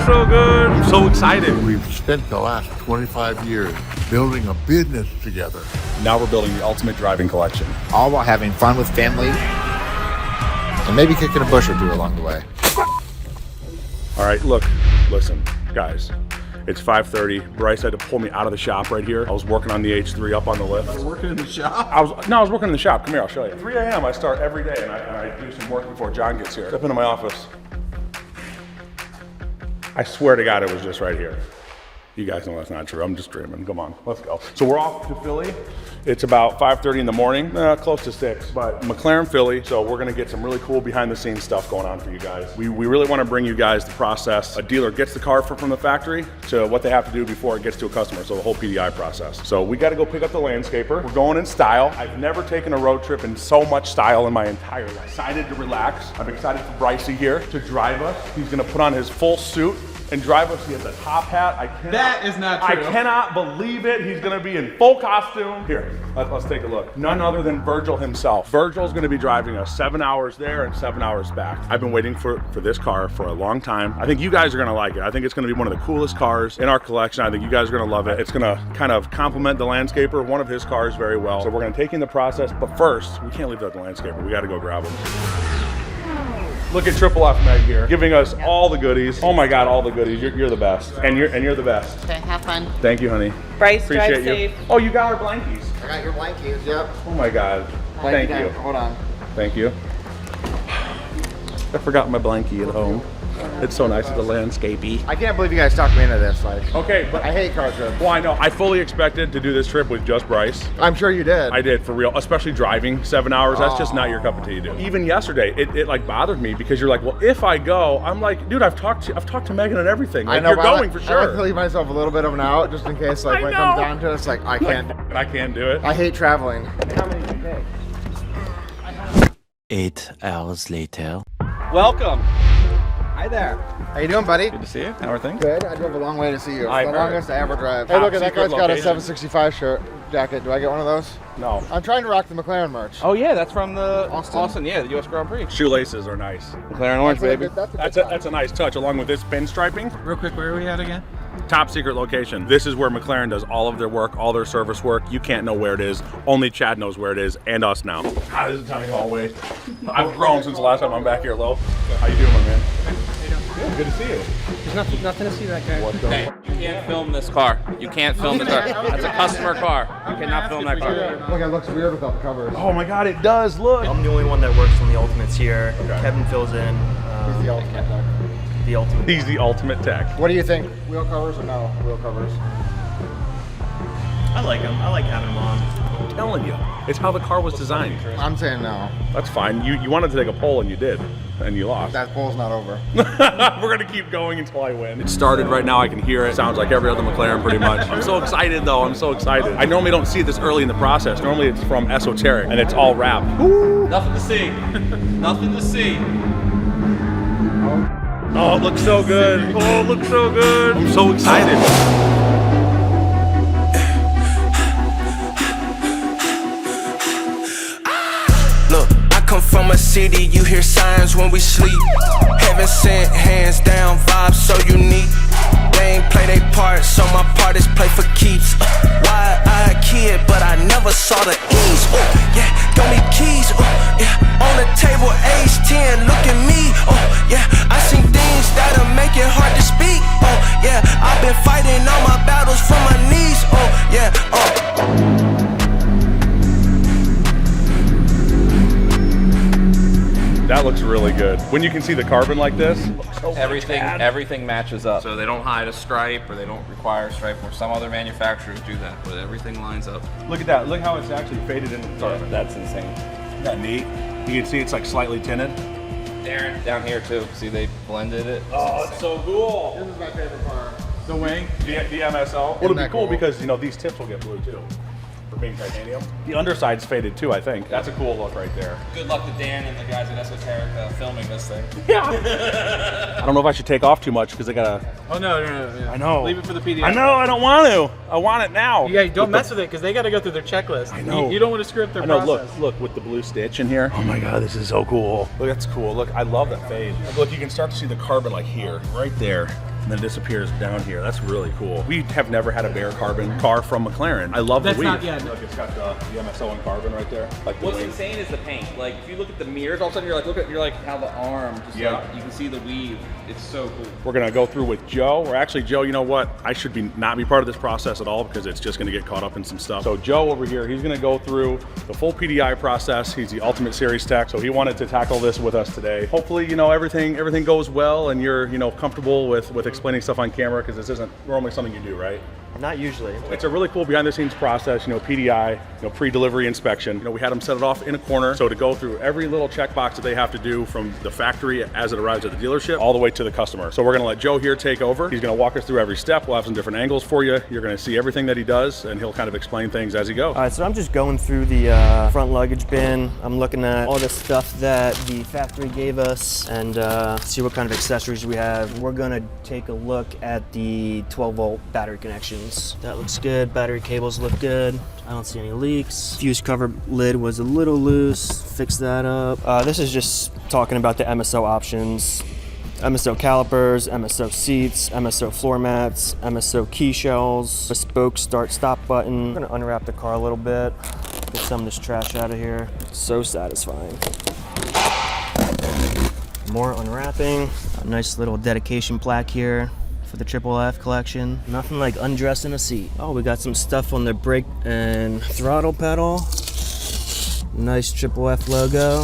so good. I'm so excited. We've spent the last 25 years building a business together. Now we're building the ultimate driving collection. All while having fun with family and maybe kicking a bush or two along the way. All right, look, listen, guys. It's 5:30. Brice had to pull me out of the shop right here. I was working on the H3 up on the lift. You're working in the shop? I was working in the shop. Come here, I'll show you. 3 a.m. I start every day, and I do some work before John gets here. Step into my office. I swear to God, it was just right here. You guys know that's not true. I'm just dreaming. Come on, let's go. So we're off to Philly. It's about 5:30 in the morning, close to 6, but McLaren Philly. So we're gonna get some really cool behind the scenes stuff going on for you guys. We really wanna bring you guys the process. A dealer gets the car from the factory to what they have to do before it gets to a customer. So the whole PDI process. So we gotta go pick up the landscaper. We're going in style. I've never taken a road trip in so much style in my entire life. Excited to relax. I'm excited for Brice here to drive us. He's gonna put on his full suit and drive us. He has a top hat. That is not true. I cannot believe it. He's gonna be in full costume. Here, let's take a look. None other than Virgil himself. Virgil's gonna be driving us 7 hours there and 7 hours back. I've been waiting for this car for a long time. I think you guys are gonna like it. I think it's gonna be one of the coolest cars in our collection. I think you guys are gonna love it. It's gonna kind of complement the landscaper, one of his cars, very well. So we're gonna take in the process, but first, we can't leave that the landscaper. We gotta go grab him. Look at Triple F Meg here, giving us all the goodies. Oh my God, all the goodies. You're the best, and you're the best. Okay, have fun. Thank you, honey. Brice, Appreciate drive you. safe. Oh, you got our blankies. I got your blankies, yep. Oh my God. Thank you. Hold on. Thank you. I forgot my blankie at home. It's so nice of the landscapey. I can't believe you guys talked me into this. Like, Okay, but I hate car trips. well, I know. I fully expected to do this trip with just Brice. I'm sure you did. I did, for real, especially driving 7 hours. That's just not your cup of tea, dude. Even yesterday, it like bothered me because you're like, well, if I go, I'm like, dude, I've talked to Megan and everything. Like, I know, you're but going for I like sure. to leave myself a little bit of an out just in case, like, when it comes down to it, it's like, I can't. I can't do it. I hate traveling. How many did you take? 8 hours later. Welcome. Hi there. How you doing, buddy? Good to see you. How are things? Good. I drove a long way to see you. I It's the heard. longest I ever drive. Top Hey, look at that secret guy's got a location. 765 shirt jacket. Do I get one of those? No. I'm trying to rock the McLaren merch. Oh yeah, that's from the Austin? yeah, the U.S. Grand Prix. Shoelaces are nice. McLaren orange, baby. That's a nice touch, along with this pinstriping. Real quick, where are we at again? Top secret location. This is where McLaren does all of their work, all their service work. You can't know where it is. Only Chad knows where it is, and us now. God, this is a tiny hallway. I've grown since the last time I'm back here, Lo. How you doing, my man? Good to see you. There's nothing to see that guy. Hey, you can't film this car. You can't film the car. That's a customer car. You cannot film that car. Look, it looks weird without the covers. Oh my God, it does. Look. I'm the only one that works on the Ultimates here. Kevin fills in. He's the ultimate tech. The Ultimate. He's the ultimate tech. What do you think? Wheel covers or no wheel covers? I like him. I like having him on. I'm telling you, it's how the car was designed. I'm saying no. That's fine. You wanted to take a poll and you did, and you lost. That poll's not over. We're gonna keep going until I win. It started right now. I can hear it. Sounds like every other McLaren pretty much. I'm so excited though. I'm so excited. I normally don't see it this early in the process. Normally it's from esoteric and it's all wrapped. Nothing to see. Nothing to see. Oh, it looks so good. Oh, it looks so good. I'm so excited. Look, I come from a city, you hear signs when we sleep. Heaven sent, hands down, vibes so unique. They ain't play their part, so my part is play for keeps. Wide-eyed kid, but I never saw the ease. Yeah, don't need keys. Yeah, on the table, age 10, look at me. Yeah, I seen things that'll make it hard to speak. Yeah, I've been fighting all my battles from my knees. Yeah, That looks really good. When you can see the carbon like this, Everything matches up. So they don't hide a stripe, or they don't require a stripe, or some other manufacturers do that, but everything lines up. look at that. Look how it's actually faded into the carbon. That's insane. Isn't that neat? You can see it's like slightly tinted. Darren, down here too. See, they blended it. Oh, it's so cool. This is my favorite part. The wing. The MSL. Well, it'll be cool because, you know, these tips will get blue too. For being titanium. The underside's faded too, I think. That's a cool look right there. Good luck to Dan and the guys at Esoteric filming this thing. I don't know if I should take off too much because I gotta. Oh no. I know. Leave it for the PDI. I know. I don't want to. I want it now. Yeah, don't mess with it because they got to go through their checklist. I know. You don't want to screw up their I know. process. Look with the blue stitch in here. Oh my God, this is so cool. Look, that's cool. Look, I love that fade. Look, you can start to see the carbon like here, right there. and then it disappears down here. That's really cool. We have never had a bare carbon car from McLaren. I love the weave. Not yet. Look, it's got the MSO in carbon right there. Like What's insane is the paint. Like if you look at the mirrors, all of a sudden you're like how the arm just like you can see the weave. It's so cool. We're gonna go through with Joe. Or actually, Joe, you know what? I should not be part of this process at all because it's just gonna get caught up in some stuff. So Joe over here, he's gonna go through the full PDI process. He's the Ultimate Series tech, so he wanted to tackle this with us today. Hopefully, you know, everything goes well and you're, you know, comfortable with explaining stuff on camera because this isn't normally something you do, right? Not usually. It's a really cool behind the scenes process, you know, PDI, you know, pre-delivery inspection. You know, we had them set it off in a corner. So to go through every little checkbox that they have to do from the factory as it arrives at the dealership all the way to the customer. So we're gonna let Joe here take over. He's gonna walk us through every step. We'll have some different angles for you. You're gonna see everything that he does and he'll kind of explain things as he goes. All right, so I'm just going through the front luggage bin. I'm looking at all the stuff that the factory gave us and see what kind of accessories we have. We're gonna take a look at the 12-volt battery connections. That looks good. Battery cables look good. I don't see any leaks. Fuse cover lid was a little loose. Fix that up. This is just talking about the MSO options. MSO calipers, MSO seats, MSO floor mats, MSO key shells, bespoke start-stop button. I'm gonna unwrap the car a little bit, get some of this trash out of here. So satisfying. More unwrapping. A nice little dedication plaque here for the Triple F collection. Nothing like undressing a seat. Oh, we got some stuff on the brake and throttle pedal. Nice Triple F logo.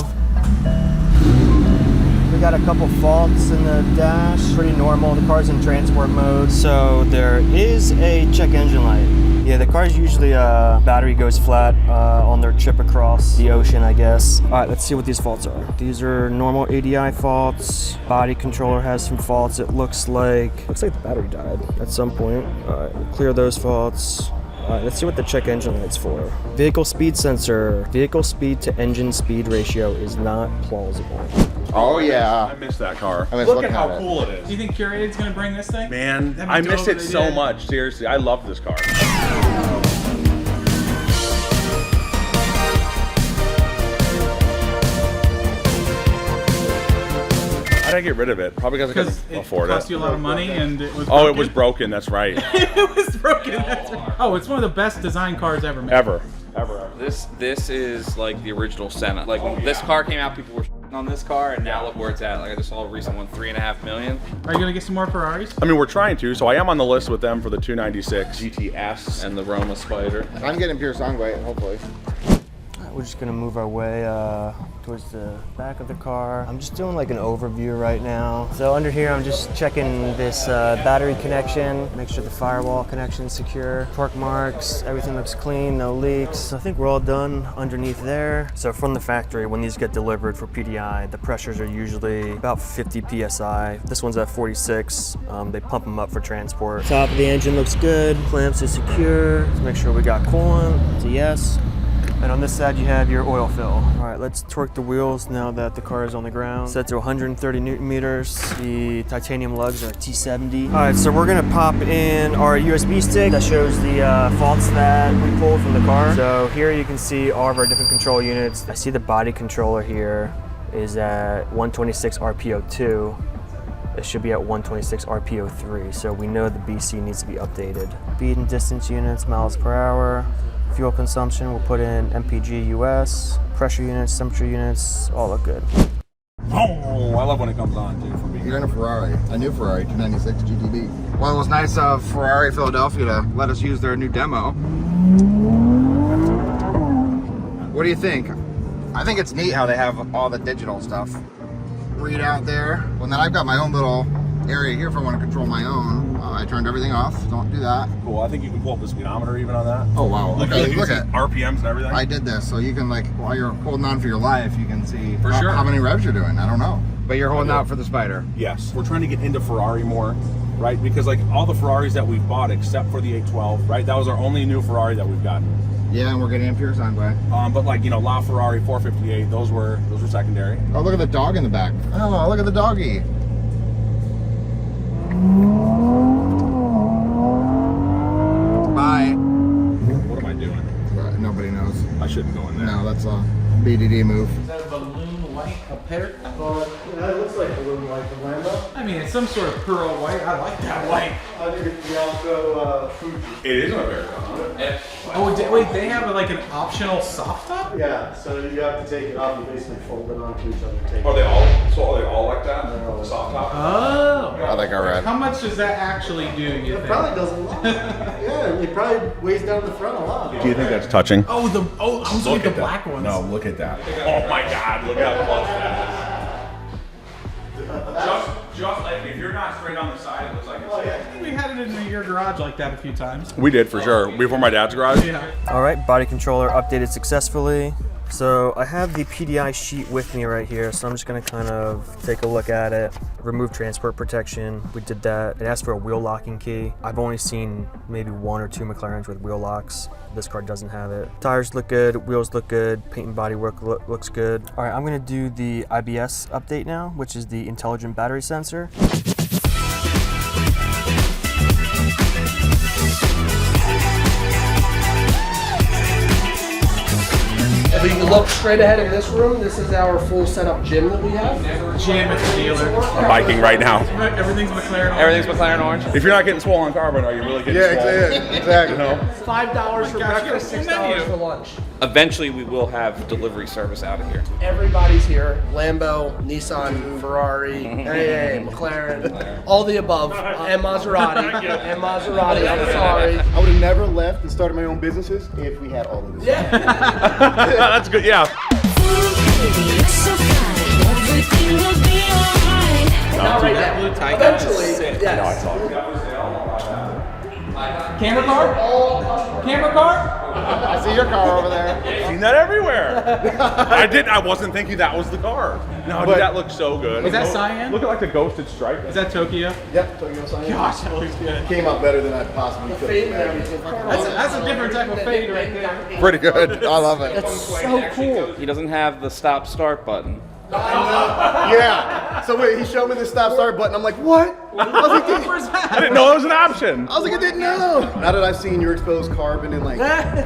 We got a couple faults in the dash. Pretty normal. The car's in transport mode. So there is a check engine light. Yeah, the car's usually battery goes flat on their trip across the ocean, I guess. All right, let's see what these faults are. These are normal ADI faults. Body controller has some faults. It looks like the battery died at some point. All right, we'll clear those faults. All right, let's see what the check engine light's for. Vehicle speed sensor. Vehicle speed to engine speed ratio is not plausible. Oh yeah. I miss that car. I miss Look looking at how at it. cool it is. Do you think Curated's gonna bring this thing? Man, That I much miss over it they so did. much. Seriously, I love this car. How'd I get rid of it? Probably because I Because couldn't it afford cost it. you a lot of money and it was Oh, it was broken. That's right. it was broken. That's right. Oh, it's one of the best design cars ever made. Ever. This is like the original Senna. Like when this car came out, people were on this car, and now look where it's at. Like I just saw a recent one, $3.5 million. Are you gonna get some more Ferraris? I mean, we're trying to. So I am on the list with them for the 296 GTS. And the Roma Spyder. I'm getting pure song weight, hopefully. We're just gonna move our way towards the back of the car. I'm just doing like an overview right now. So under here, I'm just checking this battery connection, make sure the firewall connection's secure. Torque marks, everything looks clean, no leaks. So I think we're all done underneath there. So from the factory, when these get delivered for PDI, the pressures are usually about 50 PSI. This one's at 46. They pump them up for transport. Top of the engine looks good. Clamps are secure. Let's make sure we got coolant. It's a yes. And on this side, you have your oil fill. All right, let's torque the wheels now that the car is on the ground. Set to 130 Newton meters. The titanium lugs are T70. All right, so we're gonna pop in our USB stick that shows the faults that we pulled from the car. So here you can see all of our different control units. I see the body controller here is at 126 RPO2. It should be at 126 RPO3. So we know the BC needs to be updated. Speed and distance units, miles per hour. Fuel consumption, we'll put in MPG US, pressure units, temperature units, all look good. Oh, I love when it comes on, too, for me. You're in a Ferrari, a new Ferrari 296 GTB. Well, it was nice of Ferrari Philadelphia to let us use their new demo. What do you think? I think it's neat how they have all the digital stuff. Read out there. Well, then I've got my own little area here if I want to control my own. I turned everything off. Don't do that. Cool. I think you can pull up the speedometer even on that. Oh, wow. Okay, look at RPMs and everything. I did this so you can, like, while you're holding on for your life, you can see For sure. how many revs you're doing. I don't know. But you're holding out for the Spyder. Yes. We're trying to get into Ferrari more, right? Because like all the Ferraris that we've bought except for the 812, right? That was our only new Ferrari that we've gotten. Yeah, and we're getting in pure Sunway. But like, you know, La Ferrari 458, those were secondary. Oh, look at the dog in the back. Oh, look at the doggy. Bye. What am I doing? Nobody knows. move. I shouldn't go in there. No, that's a BDD move. Is that a balloon white apparent? Well, yeah, it looks like a balloon like the Lambo. I mean, it's some sort of pearl white. I like that white. I think it's the Alco Fuji. It is an American. Oh, wait, they have like an optional soft top? Yeah, so you have to take it off. You basically fold it onto each other. Take Are they all? So are they all like that? No. Soft top. Oh. I think I read. How much does that actually do, you It think? probably does a lot. Yeah, it probably weighs down the front a lot. Do you think that's touching? Oh, I was looking at the black ones. No, look at that. Oh my God! Look how close that is. Just like if you're not straight on the side, it looks like it's. We had it in your garage like that a few times. We did for sure. Before my dad's garage. Yeah. All right, body controller updated successfully. So I have the PDI sheet with me right here, so I'm just gonna kind of take a look at it. Remove transport protection, we did that. It asked for a wheel locking key. I've only seen maybe 1 or 2 McLarens with wheel locks. This car doesn't have it. Tires look good, wheels look good, paint and body work looks good. All right, I'm gonna do the IBS update now, which is the intelligent battery sensor. If you look straight ahead of this room, this is our full setup gym that we have. Gym at the dealer. I'm biking right now. Everything's McLaren. Everything's McLaren orange. If you're not getting swollen carbon, are you really getting swollen? Exactly. You know? $5 for gosh, breakfast, you got a full $6 menu. for lunch. Eventually, we will have delivery service out of here. Everybody's here. Lambo, Nissan, Ferrari, AA, McLaren, all the above, and Maserati. And Maserati, I'm sorry. I would have never left and started my own businesses if we had all of this. That's good. Yeah. Not right now. Blue Tiger. Eventually, yes. Camera car? Camera car? I see your car over there. Seen that everywhere. I wasn't thinking that was the car. No, dude, that looks so good. Is that cyan? Look at like the ghosted stripe. Is that Tokyo? Yep, Tokyo Science. Gosh, that looks good. Came out better than I possibly could Fade have and imagined. everything. That's a different type of fade right there. Pretty good. I love it. It's so cool. He doesn't have the stop start button. Yeah. So wait, he showed me the stop start button. I'm like, what? I was like, I didn't know that was an option. I didn't know. Now that I've seen your exposed carbon and like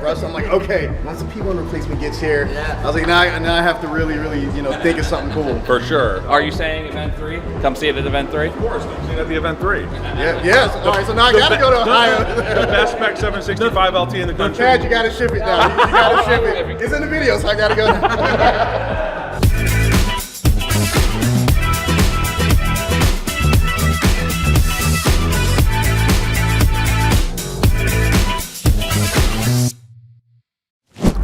Russ, I'm like, okay, once the P1 replacement gets here, I was like, now I have to really, think of something cool. For sure. Are you saying event 3? Come see it at event 3? Of course, I'm seeing at the event 3. Yeah, yes. All right, so now I gotta go to Ohio. The best Spec 765 LT in the country. Chad, you gotta ship it now. You gotta ship it. It's in the video, so I gotta go.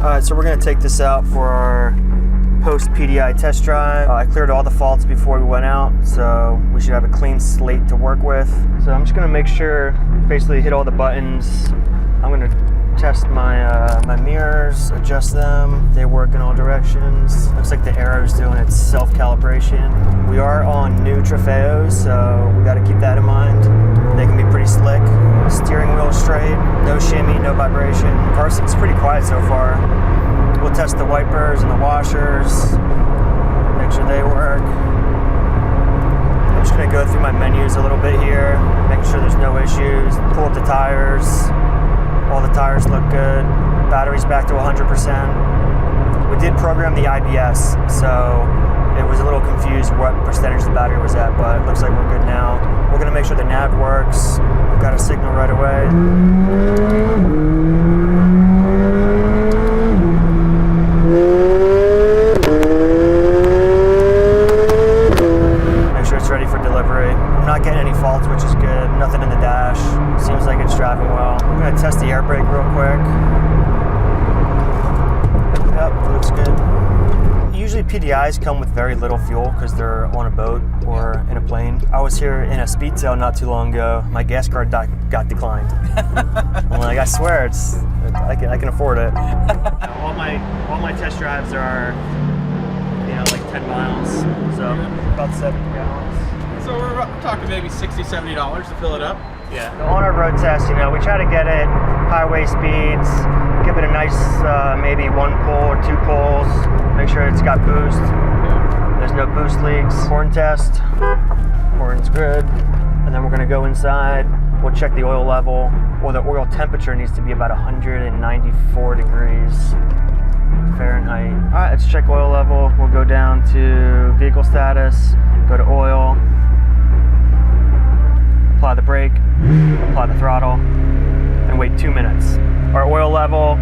Alright, so we're going to take this out for our post PDI test drive. I cleared all the faults before we went out, so we should have a clean slate to work with. So I'm just going to make sure, basically hit all the buttons. I'm going to test my my mirrors, adjust them. They work in all directions. Looks like the arrow's doing its self-calibration. We are on new Trofeos, so we got to keep that in mind. They can be pretty slick. Steering wheel straight, no shimmy, no vibration. Car seems pretty quiet so far. We'll test the wipers and the washers, make sure they work. I'm just gonna go through my menus a little bit here, making sure there's no issues. Pull up the tires. All the tires look good. Battery's back to 100%. We did program the IBS, so it was a little confused what percentage the battery was at, but it looks like we're good now. We're gonna make sure the nav works. We've got a signal right away. Make sure it's ready for delivery. I'm not getting any faults, which is good. Nothing in the dash. Seems like it's driving well. I'm gonna test the air brake real quick. Yep, looks good. Usually PDIs come with very little fuel because they're on a boat or in a plane. I was here in a speed sale not too long ago. My gas card got declined. I'm like, I swear, I can afford it. all my test drives are, like 10 miles, so about 7 gallons. So we're talking maybe $60, $70 to fill it up. Yeah. On our road test, we try to get it highway speeds, give it a nice maybe 1 pull or 2 pulls, make sure it's got boost. There's no boost leaks. Horn test, horn's good. And then we're gonna go inside, we'll check the oil level. Well, the oil temperature needs to be about 194 degrees. right, let's check oil level. We'll go down to vehicle status, go to oil, apply the brake, apply the throttle, and wait 2 minutes. Our oil level,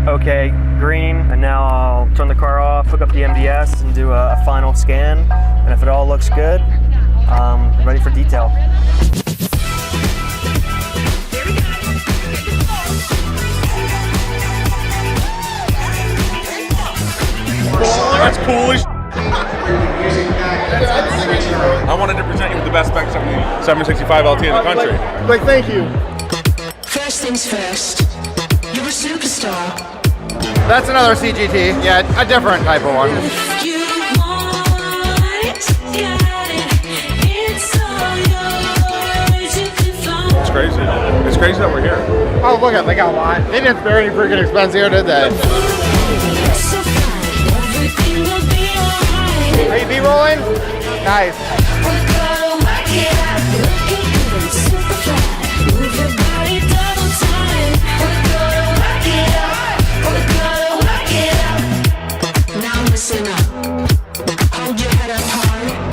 okay, green, and now I'll turn the car off, hook up the MDS, and do a final scan. And if it all looks good, ready for detail. That's cool as I wanted to present you with the best Spec 765 LT in the country. Like, thank you. First things first, you're a superstar. That's another CGT. Yeah, a different type of one. You want it, got it. It's all yours. You can find It's crazy. It's crazy that we're here. Oh, look at, they got a lot. They didn't spare any freaking expense here, did they? so fine. Everything will be alright. Are you B-rolling? Nice. We're gonna rock it out. Looking good, super fly. Move your body double time. We're gonna rock it out. We're gonna rock it out. Now listen up. Hold your head up high.